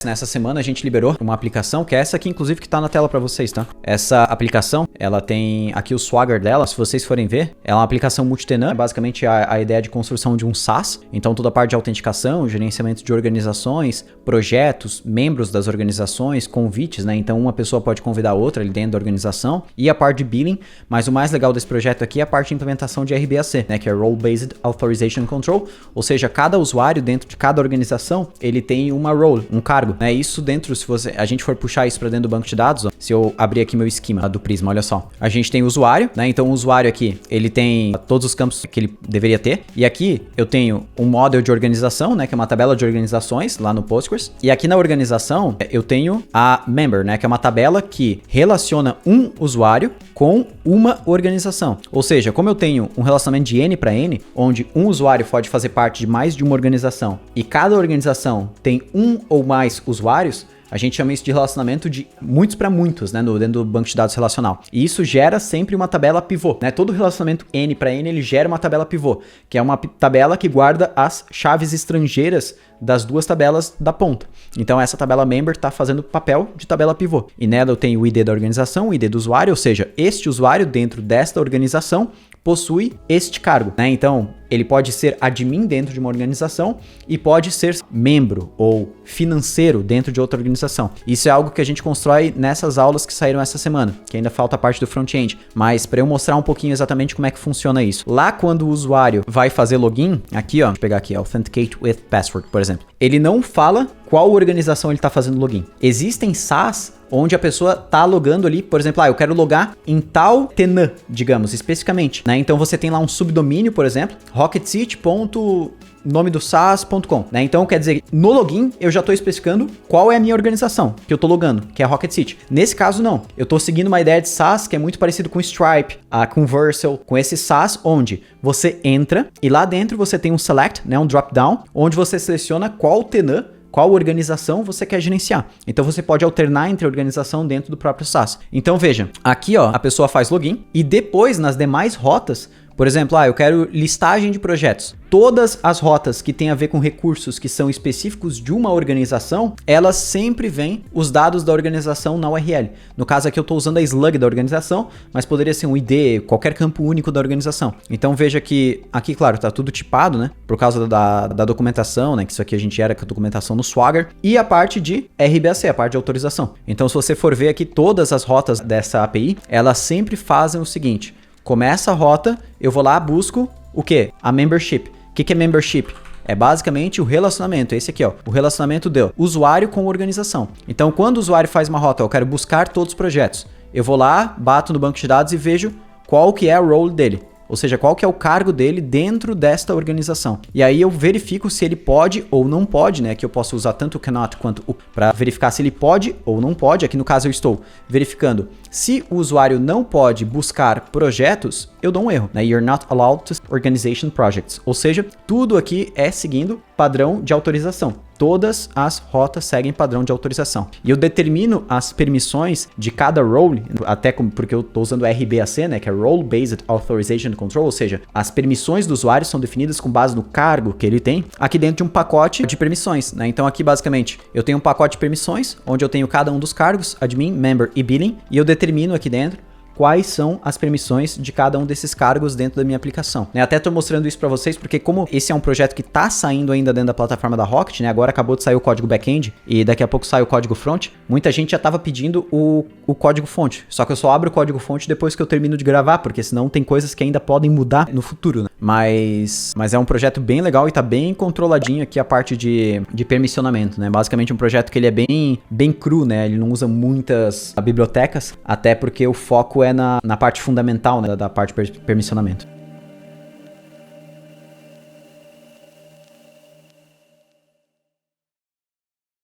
Nessa semana a gente liberou uma aplicação, que é essa aqui inclusive que tá na tela para vocês, tá? Essa aplicação, ela tem aqui o Swagger dela, se vocês forem ver, ela é uma aplicação multitenant, é basicamente a ideia de construção de um SaaS, então toda a parte de autenticação, gerenciamento de organizações, projetos, membros das organizações, convites, né? Então uma pessoa pode convidar outra ali dentro da organização, e a parte de billing, mas o mais legal desse projeto aqui é a parte de implementação de RBAC, né? Que é Role Based Authorization Control, ou seja, cada usuário dentro de cada organização, ele tem uma role, um cargo. É isso dentro, se a gente for puxar isso para dentro do banco de dados, ó, se eu abrir aqui meu esquema do Prisma, olha só. A gente tem o usuário, né? Então o usuário aqui, ele tem todos os campos que ele deveria ter. E aqui eu tenho um model de organização, né? Que é uma tabela de organizações lá no Postgres. E aqui na organização, eu tenho a member, né? Que é uma tabela que relaciona um usuário com uma organização. Ou seja, como eu tenho um relacionamento de N para N, onde um usuário pode fazer parte de mais de uma organização e cada organização tem um ou mais usuários, a gente chama isso de relacionamento de muitos para muitos, né, dentro do banco de dados relacional. E isso gera sempre uma tabela pivô, né? Todo relacionamento N para N, ele gera uma tabela pivô, que é uma tabela que guarda as chaves estrangeiras das duas tabelas da ponta. Então essa tabela member está fazendo papel de tabela pivô. E nela eu tenho o ID da organização, o ID do usuário, ou seja, este usuário dentro desta organização possui este cargo, né? Então, ele pode ser admin dentro de uma organização e pode ser membro ou financeiro dentro de outra organização. Isso é algo que a gente constrói nessas aulas que saíram essa semana, que ainda falta a parte do front-end. Mas para eu mostrar um pouquinho exatamente como é que funciona isso. Lá quando o usuário vai fazer login, aqui ó, deixa eu pegar aqui, Authenticate with Password, por exemplo. Ele não fala qual organização ele está fazendo login. Existem SaaS onde a pessoa tá logando ali, por exemplo, eu quero logar em tal tenant, digamos, especificamente, né? Então você tem lá um subdomínio, por exemplo, rocketcity.nomedosas.com, né? Então quer dizer, no login eu já tô especificando qual é a minha organização que eu tô logando, que é a Rocket City. Nesse caso não, eu tô seguindo uma ideia de SaaS que é muito parecido com Stripe, com Vercel, com esse SaaS onde você entra e lá dentro você tem um select, né, um drop down, onde você seleciona qual tenant, qual organização você quer gerenciar. Então você pode alternar entre organização dentro do próprio SaaS. Então veja, aqui ó, a pessoa faz login e depois nas demais rotas, por exemplo, eu quero listagem de projetos. Todas as rotas que têm a ver com recursos que são específicos de uma organização, elas sempre vêm os dados da organização na URL. No caso aqui eu estou usando a slug da organização, mas poderia ser um ID, qualquer campo único da organização. Então veja que aqui, claro, está tudo tipado, né? Por causa da documentação, né? Que isso aqui a gente gera com a documentação no Swagger. E a parte de RBAC, a parte de autorização. Então se você for ver aqui, todas as rotas dessa API, elas sempre fazem o seguinte. Começa a rota, eu vou lá, busco o quê? A membership. O que é membership? É basicamente o relacionamento, esse aqui ó, o relacionamento do usuário com a organização. Então quando o usuário faz uma rota, eu quero buscar todos os projetos, eu vou lá, bato no banco de dados e vejo qual que é a role dele. Ou seja, qual que é o cargo dele dentro desta organização. E aí eu verifico se ele pode ou não pode, né? Que eu posso usar tanto o cannot quanto o para verificar se ele pode ou não pode. Aqui no caso eu estou verificando se o usuário não pode buscar projetos, eu dou um erro, né? You're not allowed to organization projects. Ou seja, tudo aqui é seguindo padrão de autorização. Todas as rotas seguem padrão de autorização. E eu determino as permissões de cada role, até porque eu estou usando o RBAC, né, que é Role Based Authorization Control, ou seja, as permissões do usuário são definidas com base no cargo que ele tem, aqui dentro de um pacote de permissões, né? Então aqui basicamente eu tenho um pacote de permissões, onde eu tenho cada um dos cargos, admin, member e billing, e eu determino aqui dentro quais são as permissões de cada um desses cargos dentro da minha aplicação. Até estou mostrando isso para vocês porque como esse é um projeto que está saindo ainda dentro da plataforma da Rocket, né? Agora acabou de sair o código back-end e daqui a pouco sai o código front, muita gente já estava pedindo o código fonte. Só que eu só abro o código fonte depois que eu termino de gravar, porque senão tem coisas que ainda podem mudar no futuro, né? Mas é um projeto bem legal e tá bem controladinho aqui a parte de permissionamento, né? Basicamente um projeto que ele é bem cru, né? Ele não usa muitas bibliotecas, até porque o foco é na parte fundamental, né, da parte de permissionamento.